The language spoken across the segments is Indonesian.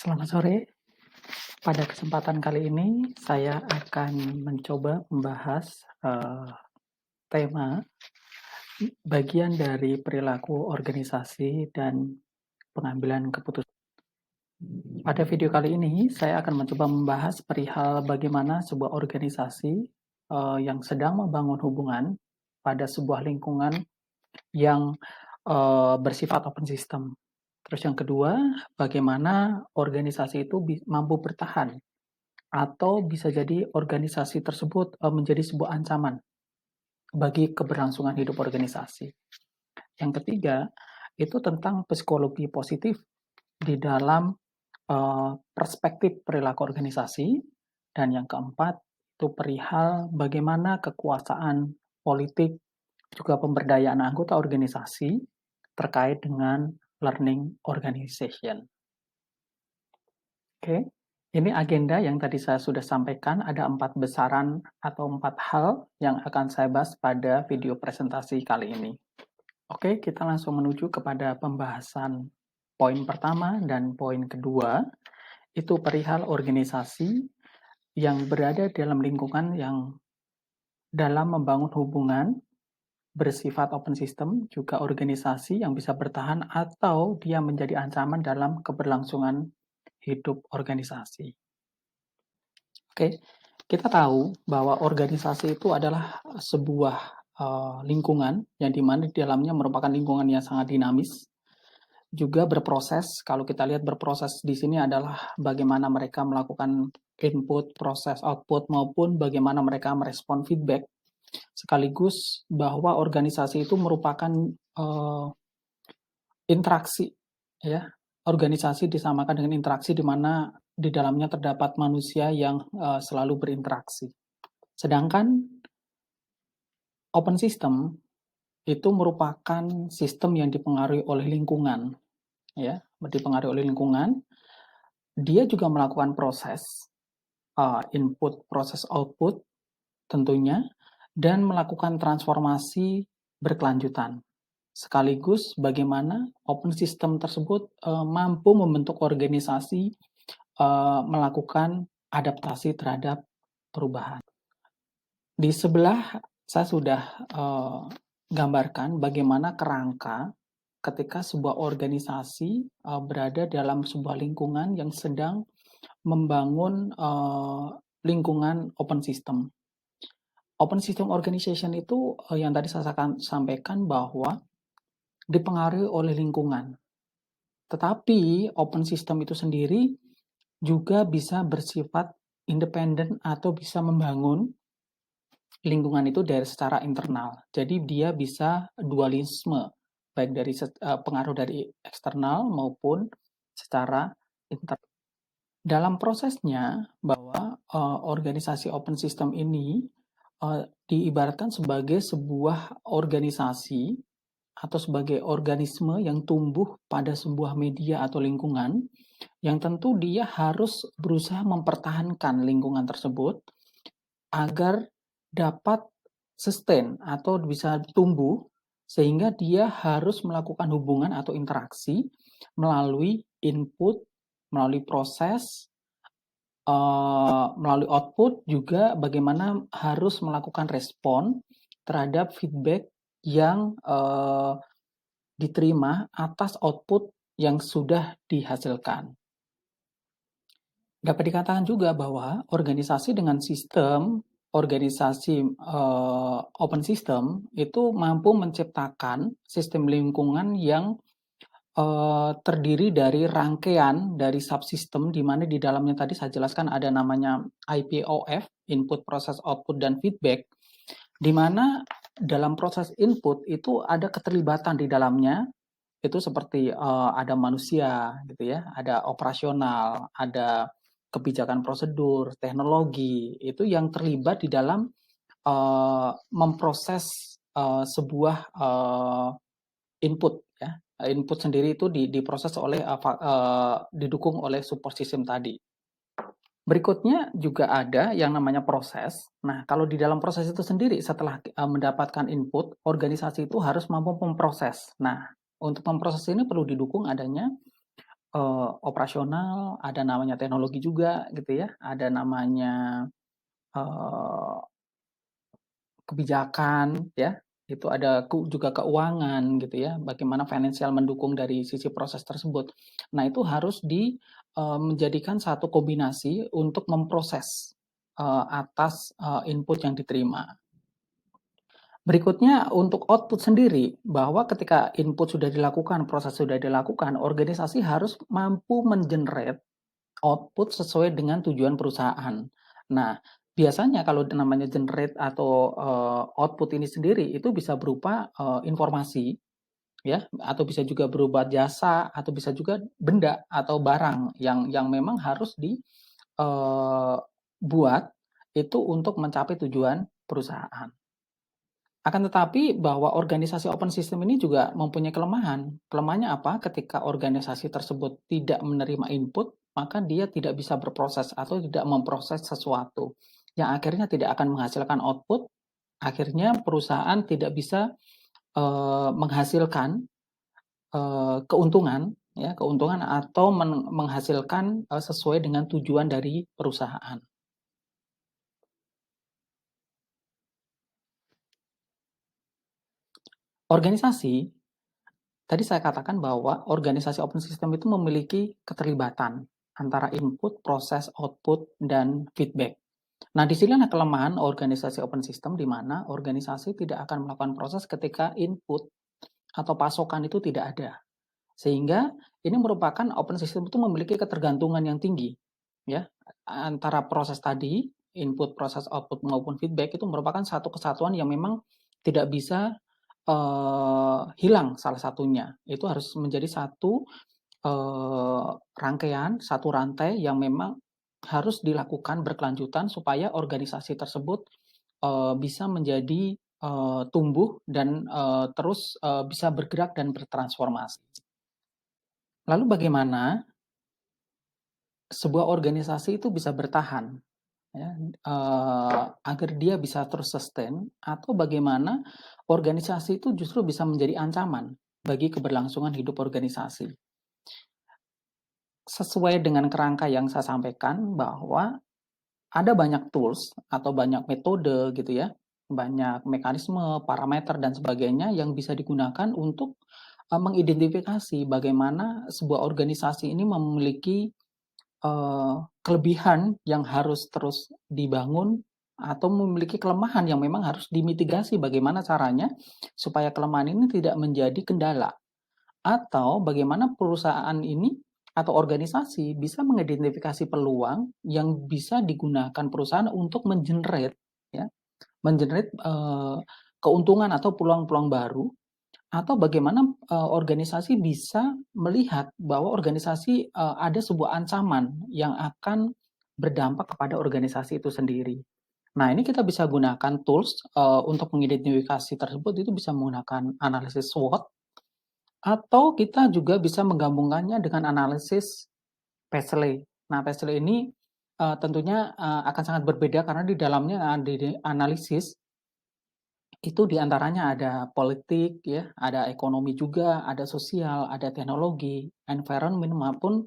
Selamat sore. Pada kesempatan kali ini saya akan mencoba membahas tema bagian dari perilaku organisasi dan pengambilan keputusan. Pada video kali ini saya akan mencoba membahas perihal bagaimana sebuah organisasi yang sedang membangun hubungan pada sebuah lingkungan yang bersifat open system. Terus yang kedua, bagaimana organisasi itu mampu bertahan atau bisa jadi organisasi tersebut menjadi sebuah ancaman bagi keberlangsungan hidup organisasi. Yang ketiga, itu tentang psikologi positif di dalam perspektif perilaku organisasi. Dan yang keempat, itu perihal bagaimana kekuasaan politik juga pemberdayaan anggota organisasi terkait dengan learning organization. Oke. Ini agenda yang tadi saya sudah sampaikan, ada 4 besaran atau 4 hal yang akan saya bahas pada video presentasi kali ini. Oke, kita langsung menuju kepada pembahasan poin pertama dan poin kedua, itu perihal organisasi yang berada dalam lingkungan yang dalam membangun hubungan bersifat open system, juga organisasi yang bisa bertahan atau dia menjadi ancaman dalam keberlangsungan hidup organisasi. Oke, kita tahu bahwa organisasi itu adalah sebuah lingkungan yang dimana di dalamnya merupakan lingkungan yang sangat dinamis, juga berproses. Kalau kita lihat berproses di sini adalah bagaimana mereka melakukan input, proses, output, maupun bagaimana mereka merespon feedback. Sekaligus bahwa organisasi itu merupakan interaksi, ya. Organisasi disamakan dengan interaksi di mana di dalamnya terdapat manusia yang selalu berinteraksi. Sedangkan open system itu merupakan sistem yang dipengaruhi oleh lingkungan, ya, dipengaruhi oleh lingkungan. Dia juga melakukan proses input, proses output tentunya, dan melakukan transformasi berkelanjutan. Sekaligus bagaimana open system tersebut mampu membentuk organisasi melakukan adaptasi terhadap perubahan. Di sebelah saya sudah gambarkan bagaimana kerangka ketika sebuah organisasi berada dalam sebuah lingkungan yang sedang membangun lingkungan open system. Open system organization itu yang tadi saya sampaikan bahwa dipengaruhi oleh lingkungan. Tetapi open system itu sendiri juga bisa bersifat independen atau bisa membangun lingkungan itu dari secara internal. Jadi dia bisa dualisme, baik dari pengaruh dari eksternal maupun secara internal. Dalam prosesnya bahwa organisasi open system ini diibaratkan sebagai sebuah organisasi atau sebagai organisme yang tumbuh pada sebuah media atau lingkungan yang tentu dia harus berusaha mempertahankan lingkungan tersebut agar dapat sustain atau bisa tumbuh, sehingga dia harus melakukan hubungan atau interaksi melalui input, melalui proses, melalui output, juga bagaimana harus melakukan respon terhadap feedback yang diterima atas output yang sudah dihasilkan. Dapat dikatakan juga bahwa organisasi dengan sistem organisasi open system itu mampu menciptakan sistem lingkungan yang terdiri dari rangkaian dari subsistem, di mana di dalamnya tadi saya jelaskan ada namanya IPOF, input, proses, output, dan feedback, di mana dalam proses input itu ada keterlibatan di dalamnya, itu seperti ada manusia gitu ya, ada operasional, ada kebijakan prosedur, teknologi, itu yang terlibat di dalam memproses sebuah input, ya. Input sendiri itu diproses oleh didukung oleh support system tadi. Berikutnya juga ada yang namanya proses. Nah, kalau di dalam proses itu sendiri setelah mendapatkan input, organisasi itu harus mampu memproses. Nah, untuk memproses ini perlu didukung adanya operasional, ada namanya teknologi juga gitu ya, ada namanya eee, kebijakan ya, itu ada juga keuangan gitu ya, bagaimana finansial mendukung dari sisi proses tersebut. Nah itu harus menjadikan satu kombinasi untuk memproses, atas, input yang diterima. Berikutnya untuk output sendiri, bahwa ketika input sudah dilakukan, proses sudah dilakukan, organisasi harus mampu men-generate output sesuai dengan tujuan perusahaan. Nah, biasanya kalau namanya generate atau, output ini sendiri itu bisa berupa, informasi ya, atau bisa juga berupa jasa, atau bisa juga benda atau barang yang memang harus buat itu untuk mencapai tujuan perusahaan. Akan tetapi bahwa organisasi open system ini juga mempunyai kelemahan. Kelemahannya apa? Ketika organisasi tersebut tidak menerima input, maka dia tidak bisa berproses atau tidak memproses sesuatu, yang akhirnya tidak akan menghasilkan output, akhirnya perusahaan tidak bisa, menghasilkan, keuntungan ya, keuntungan atau menghasilkan, sesuai dengan tujuan dari perusahaan. Organisasi Tadi saya katakan bahwa organisasi open system itu memiliki keterlibatan antara input, proses, output, dan feedback. Nah, di sinilah kelemahan organisasi open system di mana organisasi tidak akan melakukan proses ketika input atau pasokan itu tidak ada. Sehingga ini merupakan open system itu memiliki ketergantungan yang tinggi ya antara proses tadi, input, proses, output maupun feedback itu merupakan satu kesatuan yang memang tidak bisa hilang salah satunya. Itu harus menjadi satu, rangkaian, satu rantai yang memang harus dilakukan berkelanjutan supaya organisasi tersebut, bisa menjadi, tumbuh dan, terus, bisa bergerak dan bertransformasi. Lalu bagaimana sebuah organisasi itu bisa bertahan ya, agar dia bisa terus sustain atau bagaimana organisasi itu justru bisa menjadi ancaman bagi keberlangsungan hidup organisasi. Sesuai dengan kerangka yang saya sampaikan bahwa ada banyak tools atau banyak metode gitu ya, banyak mekanisme, parameter dan sebagainya yang bisa digunakan untuk, mengidentifikasi bagaimana sebuah organisasi ini memiliki kelebihan yang harus terus dibangun atau memiliki kelemahan yang memang harus dimitigasi bagaimana caranya supaya kelemahan ini tidak menjadi kendala, atau bagaimana perusahaan ini atau organisasi bisa mengidentifikasi peluang yang bisa digunakan perusahaan untuk ya, keuntungan atau peluang-peluang baru atau bagaimana, organisasi bisa melihat bahwa organisasi, ada sebuah ancaman yang akan berdampak kepada organisasi itu sendiri. Nah, ini kita bisa gunakan tools, untuk mengidentifikasi tersebut itu bisa menggunakan analisis SWOT atau kita juga bisa menggabungkannya dengan analisis Pasley. Nah, Pasley ini, tentunya, akan sangat berbeda karena di dalamnya ada analisis itu diantaranya ada politik ya, ada ekonomi juga, ada sosial, ada teknologi, environment maupun,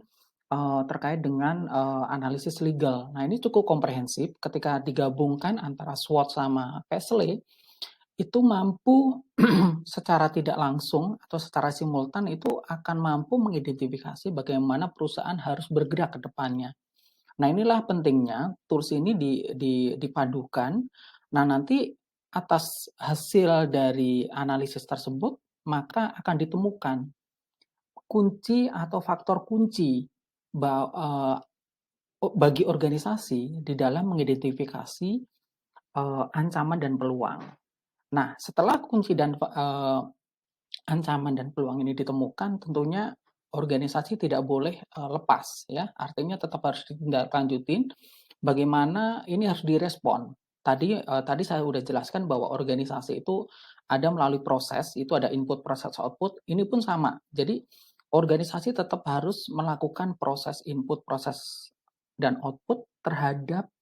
terkait dengan, analisis legal. Nah, ini cukup komprehensif ketika digabungkan antara SWOT sama Pasley, itu mampu secara tidak langsung atau secara simultan itu akan mampu mengidentifikasi bagaimana perusahaan harus bergerak ke depannya. Nah, inilah pentingnya tools ini dipadukan. Nah, nanti atas hasil dari analisis tersebut, maka akan ditemukan kunci atau faktor kunci bagi organisasi di dalam mengidentifikasi, ancaman dan peluang. Nah, setelah kunci dan ancaman dan peluang ini ditemukan, tentunya organisasi tidak boleh, lepas ya, artinya tetap harus ditindaklanjutin, bagaimana ini harus direspon. Tadi saya udah jelaskan bahwa organisasi itu ada melalui proses, itu ada input, proses, output, ini pun sama. Jadi organisasi tetap harus melakukan proses input, proses, dan output terhadap,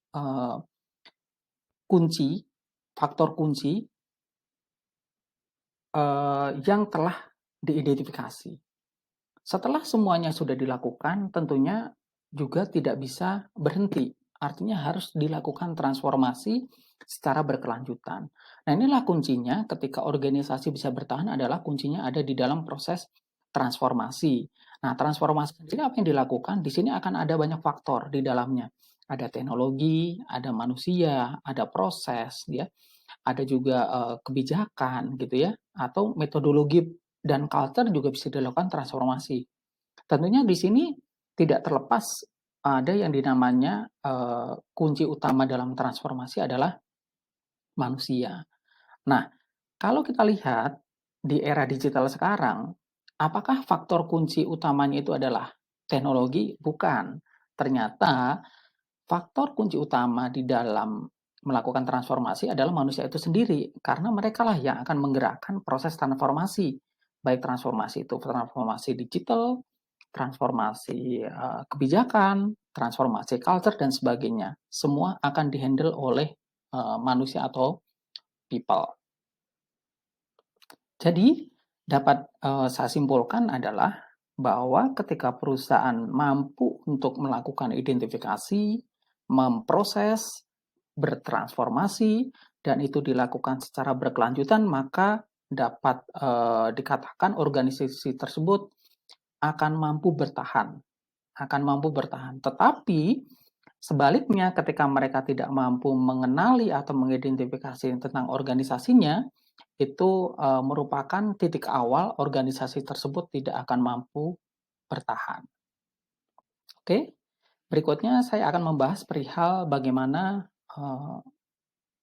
kunci, faktor kunci, yang telah diidentifikasi. Setelah semuanya sudah dilakukan, tentunya juga tidak bisa berhenti. Artinya harus dilakukan transformasi secara berkelanjutan. Nah, inilah kuncinya ketika organisasi bisa bertahan adalah kuncinya ada di dalam proses transformasi. Nah, transformasi ini apa yang dilakukan? Di sini akan ada banyak faktor di dalamnya. Ada teknologi, ada manusia, ada proses, ya, ada juga kebijakan, gitu ya, atau metodologi dan culture juga bisa dilakukan transformasi. Tentunya di sini tidak terlepas ada yang dinamanya kunci utama dalam transformasi adalah manusia. Nah, kalau kita lihat di era digital sekarang, apakah faktor kunci utamanya itu adalah teknologi? Bukan. Ternyata faktor kunci utama di dalam melakukan transformasi adalah manusia itu sendiri, karena mereka lah yang akan menggerakkan proses transformasi, baik transformasi itu transformasi digital, transformasi kebijakan, transformasi culture, dan sebagainya. Semua akan dihandle oleh manusia atau people. Jadi, dapat saya simpulkan adalah bahwa ketika perusahaan mampu untuk melakukan identifikasi, memproses, bertransformasi, dan itu dilakukan secara berkelanjutan, maka dapat dikatakan organisasi tersebut akan mampu bertahan. Akan mampu bertahan. Tetapi sebaliknya, ketika mereka tidak mampu mengenali atau mengidentifikasi tentang organisasinya, itu merupakan titik awal organisasi tersebut tidak akan mampu bertahan. Oke, berikutnya saya akan membahas perihal bagaimana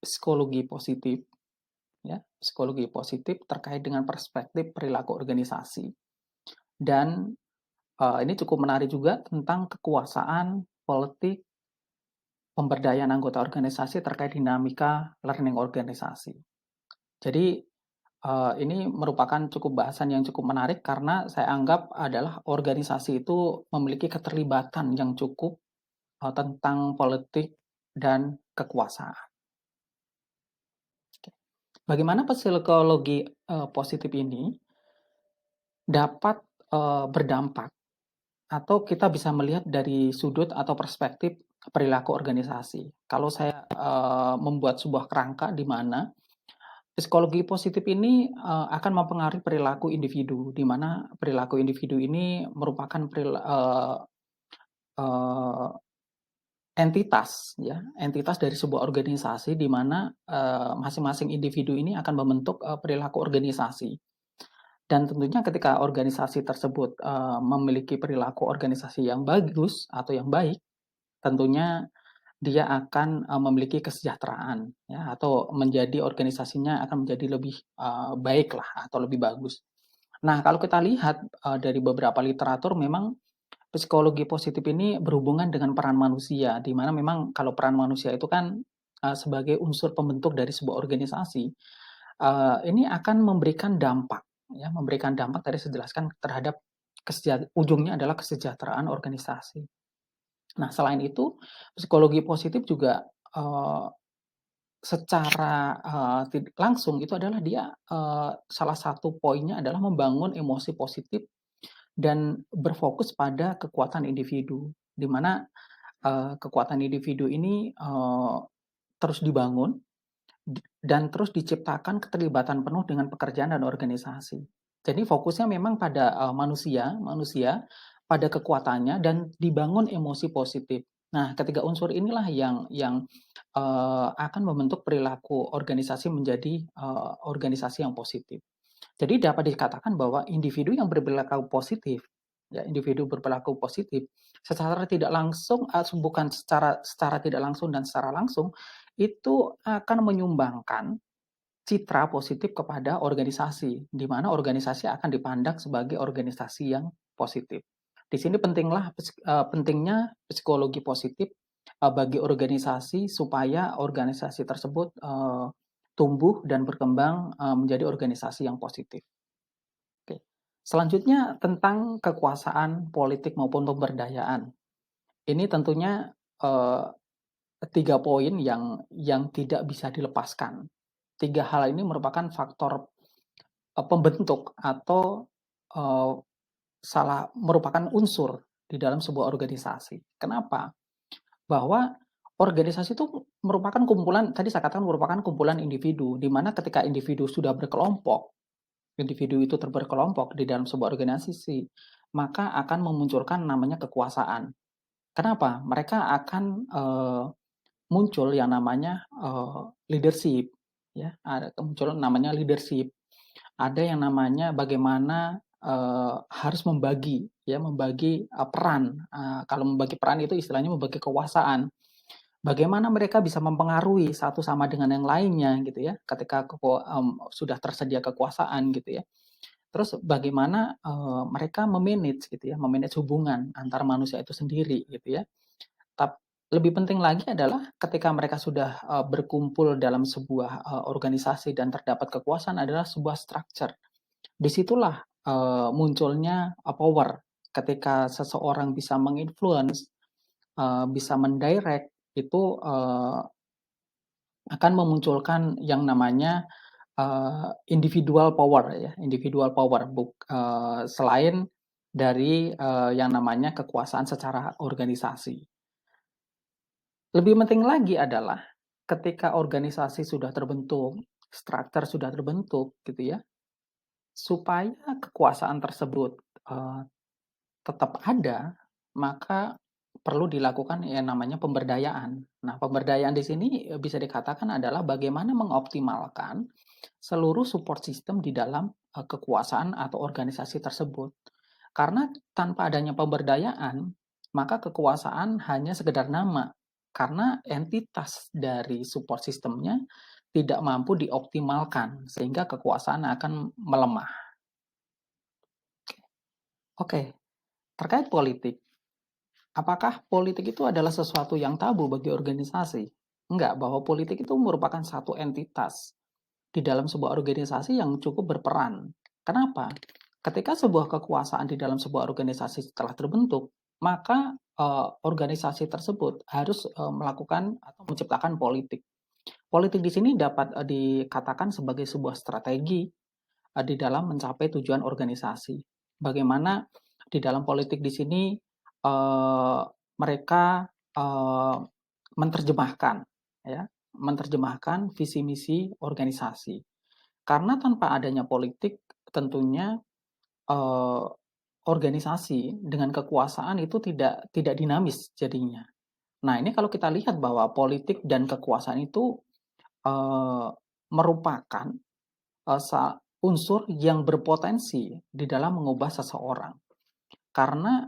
psikologi positif, ya, psikologi positif terkait dengan perspektif perilaku organisasi. Dan ini cukup menarik juga tentang kekuasaan politik pemberdayaan anggota organisasi terkait dinamika learning organisasi. Jadi ini merupakan cukup bahasan yang cukup menarik karena saya anggap adalah organisasi itu memiliki keterlibatan yang cukup tentang politik dan kekuasaan. Bagaimana psikologi positif ini dapat berdampak atau kita bisa melihat dari sudut atau perspektif perilaku organisasi. Kalau saya membuat sebuah kerangka di mana psikologi positif ini akan mempengaruhi perilaku individu, di mana perilaku individu ini merupakan entitas, ya, entitas dari sebuah organisasi di mana masing-masing individu ini akan membentuk perilaku organisasi. Dan tentunya ketika organisasi tersebut memiliki perilaku organisasi yang bagus atau yang baik, tentunya dia akan memiliki kesejahteraan, ya, atau menjadi organisasinya akan menjadi lebih baik lah atau lebih bagus. Nah, kalau kita lihat dari beberapa literatur, memang psikologi positif ini berhubungan dengan peran manusia, di mana memang kalau peran manusia itu kan sebagai unsur pembentuk dari sebuah organisasi, ini akan memberikan dampak, ya, memberikan dampak tadi saya jelaskan terhadap ujungnya adalah kesejahteraan organisasi. Nah, selain itu, psikologi positif juga secara tidak langsung itu adalah dia salah satu poinnya adalah membangun emosi positif dan berfokus pada kekuatan individu, di mana kekuatan individu ini terus dibangun dan terus diciptakan keterlibatan penuh dengan pekerjaan dan organisasi. Jadi fokusnya memang pada manusia pada kekuatannya dan dibangun emosi positif. Nah, ketiga unsur inilah yang akan membentuk perilaku organisasi menjadi organisasi yang positif. Jadi dapat dikatakan bahwa individu yang berperilaku positif, ya, individu berperilaku positif secara tidak langsung, bukan secara tidak langsung dan secara langsung, itu akan menyumbangkan citra positif kepada organisasi, di mana organisasi akan dipandang sebagai organisasi yang positif. Di sini pentingnya psikologi positif bagi organisasi supaya organisasi tersebut tumbuh dan berkembang menjadi organisasi yang positif. Oke. Selanjutnya tentang kekuasaan politik maupun pemberdayaan. Ini tentunya eh, 3 poin yang tidak bisa dilepaskan. 3 hal ini merupakan faktor pembentuk atau merupakan unsur di dalam sebuah organisasi. Kenapa? Bahwa organisasi itu merupakan kumpulan, tadi saya katakan merupakan kumpulan individu, di mana ketika individu sudah berkelompok, individu itu berkelompok di dalam sebuah organisasi, maka akan memunculkan namanya kekuasaan. Kenapa? Mereka akan muncul yang namanya leadership, ya, ada muncul namanya leadership. Ada yang namanya bagaimana harus membagi, ya, membagi peran. Kalau membagi peran itu istilahnya membagi kekuasaan. Bagaimana mereka bisa mempengaruhi satu sama dengan yang lainnya, gitu ya, ketika sudah tersedia kekuasaan, gitu ya. Terus bagaimana mereka memanage, gitu ya, memanage hubungan antar manusia itu sendiri, gitu ya. Lebih penting lagi adalah ketika mereka sudah berkumpul dalam sebuah organisasi dan terdapat kekuasaan adalah sebuah structure. Disitulah munculnya power. Ketika seseorang bisa menginfluence, bisa mendirect, itu akan memunculkan yang namanya individual power, ya, individual power, selain dari yang namanya kekuasaan secara organisasi. Lebih penting lagi adalah ketika organisasi sudah terbentuk, struktur sudah terbentuk, gitu ya, supaya kekuasaan tersebut tetap ada, maka perlu dilakukan yang namanya pemberdayaan. Nah, pemberdayaan di sini bisa dikatakan adalah bagaimana mengoptimalkan seluruh support system di dalam kekuasaan atau organisasi tersebut. Karena tanpa adanya pemberdayaan, maka kekuasaan hanya sekedar nama. Karena entitas dari support sistemnya tidak mampu dioptimalkan, sehingga kekuasaan akan melemah. Oke, terkait politik. Apakah politik itu adalah sesuatu yang tabu bagi organisasi? Enggak, bahwa politik itu merupakan satu entitas di dalam sebuah organisasi yang cukup berperan. Kenapa? Ketika sebuah kekuasaan di dalam sebuah organisasi telah terbentuk, maka organisasi tersebut harus melakukan atau menciptakan politik. Politik di sini dapat dikatakan sebagai sebuah strategi di dalam mencapai tujuan organisasi. Bagaimana di dalam politik di sini mereka menerjemahkan, ya, menerjemahkan visi misi organisasi. Karena tanpa adanya politik, tentunya organisasi dengan kekuasaan itu tidak dinamis jadinya. Nah, ini kalau kita lihat bahwa politik dan kekuasaan itu merupakan unsur yang berpotensi di dalam mengubah seseorang. Karena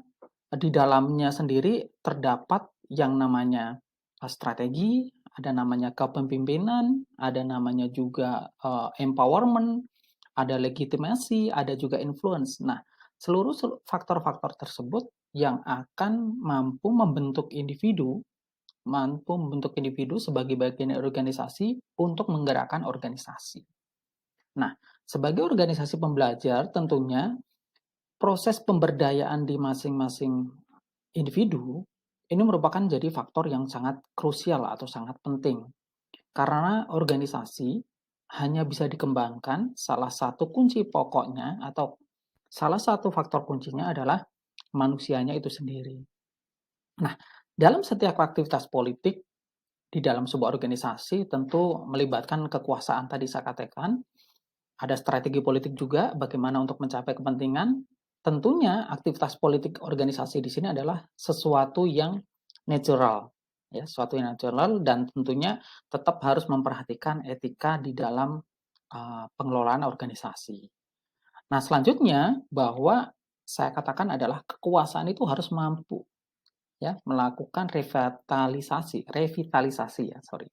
di dalamnya sendiri terdapat yang namanya strategi, ada namanya kepemimpinan, ada namanya juga empowerment, ada legitimasi, ada juga influence. Nah, seluruh faktor-faktor tersebut yang akan mampu membentuk individu sebagai bagian dari organisasi untuk menggerakkan organisasi. Nah, sebagai organisasi pembelajar tentunya proses pemberdayaan di masing-masing individu ini merupakan jadi faktor yang sangat krusial atau sangat penting. Karena organisasi hanya bisa dikembangkan, salah satu kunci pokoknya atau salah satu faktor kuncinya adalah manusianya itu sendiri. Nah, dalam setiap aktivitas politik di dalam sebuah organisasi tentu melibatkan kekuasaan tadi saya katakan, ada strategi politik juga bagaimana untuk mencapai kepentingan. Tentunya aktivitas politik organisasi di sini adalah sesuatu yang natural, ya, sesuatu yang natural dan tentunya tetap harus memperhatikan etika di dalam pengelolaan organisasi. Nah, selanjutnya bahwa saya katakan adalah kekuasaan itu harus mampu, ya, melakukan revitalisasi ya, sorry.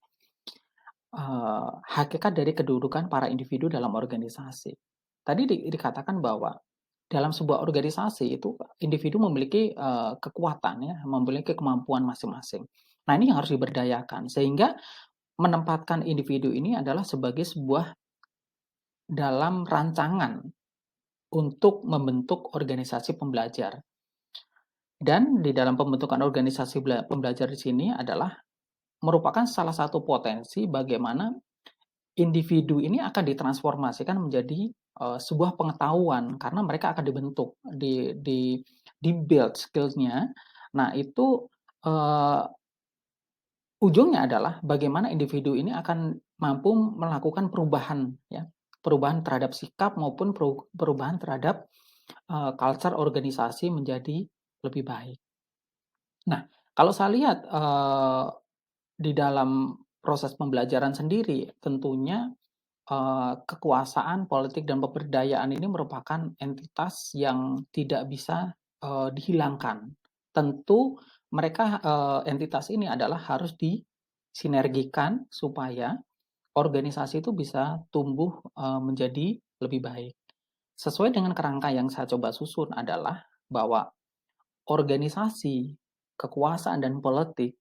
Hakikat dari kedudukan para individu dalam organisasi. Tadi dikatakan bahwa dalam sebuah organisasi itu individu memiliki kekuatan, ya, memiliki kemampuan masing-masing. Nah, ini yang harus diberdayakan sehingga menempatkan individu ini adalah sebagai sebuah dalam rancangan untuk membentuk organisasi pembelajar. Dan di dalam pembentukan organisasi pembelajar di sini adalah merupakan salah satu potensi bagaimana individu ini akan ditransformasikan menjadi sebuah pengetahuan karena mereka akan dibentuk, di-build skill-nya. Nah itu, ujungnya adalah bagaimana individu ini akan mampu melakukan perubahan ya, perubahan terhadap sikap maupun perubahan terhadap, culture organisasi menjadi lebih baik. Nah, kalau saya lihat, di dalam proses pembelajaran sendiri tentunya, kekuasaan, politik, dan pemberdayaan ini merupakan entitas yang tidak bisa, dihilangkan. Tentu mereka, entitas ini adalah harus disinergikan supaya organisasi itu bisa tumbuh, menjadi lebih baik. Sesuai dengan kerangka yang saya coba susun adalah bahwa organisasi, kekuasaan, dan politik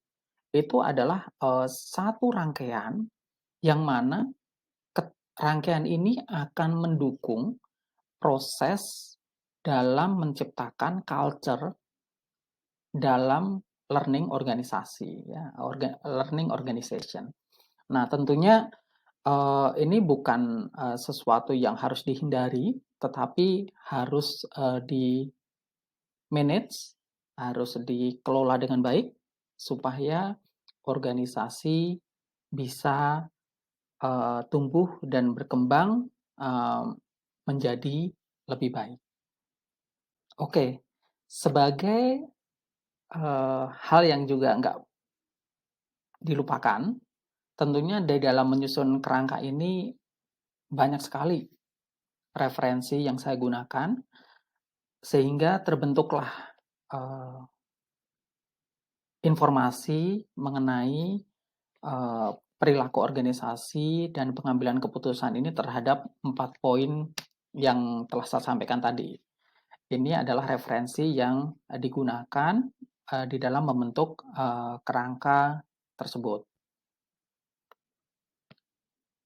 itu adalah, satu rangkaian yang mana rangkaian ini akan mendukung proses dalam menciptakan culture dalam learning organisasi ya, learning organization. Nah, tentunya, ini bukan, sesuatu yang harus dihindari, tetapi harus, di-manage, harus dikelola dengan baik supaya organisasi bisa, tumbuh dan berkembang, menjadi lebih baik. Oke, sebagai, hal yang juga nggak dilupakan, tentunya di dalam menyusun kerangka ini banyak sekali referensi yang saya gunakan, sehingga terbentuklah, eee, informasi mengenai, perilaku organisasi dan pengambilan keputusan ini terhadap 4 poin yang telah saya sampaikan tadi. Ini adalah referensi yang, digunakan, di dalam membentuk, kerangka tersebut.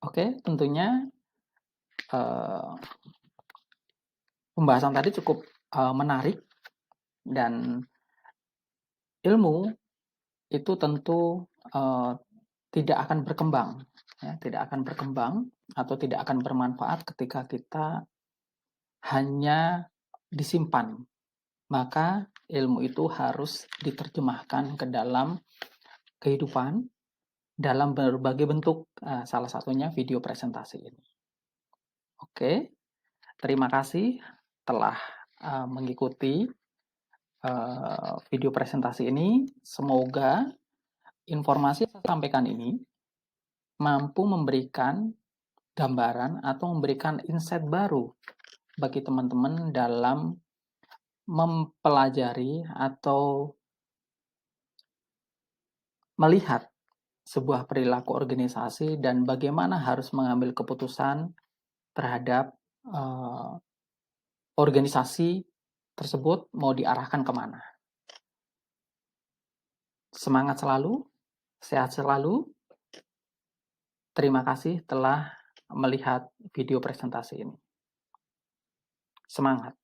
Oke, tentunya, eee, pembahasan tadi cukup, menarik dan ilmu itu tentu, tidak akan berkembang ya, tidak akan berkembang atau tidak akan bermanfaat ketika kita hanya disimpan. Maka ilmu itu harus diterjemahkan ke dalam kehidupan dalam berbagai bentuk, salah satunya video presentasi ini. Oke, terima kasih telah, mengikuti, video presentasi ini. Semoga informasi yang saya sampaikan ini mampu memberikan gambaran atau memberikan insight baru bagi teman-teman dalam mempelajari atau melihat sebuah perilaku organisasi dan bagaimana harus mengambil keputusan terhadap, organisasi tersebut mau diarahkan kemana. Semangat selalu, sehat selalu. Terima kasih telah melihat video presentasi ini. Semangat.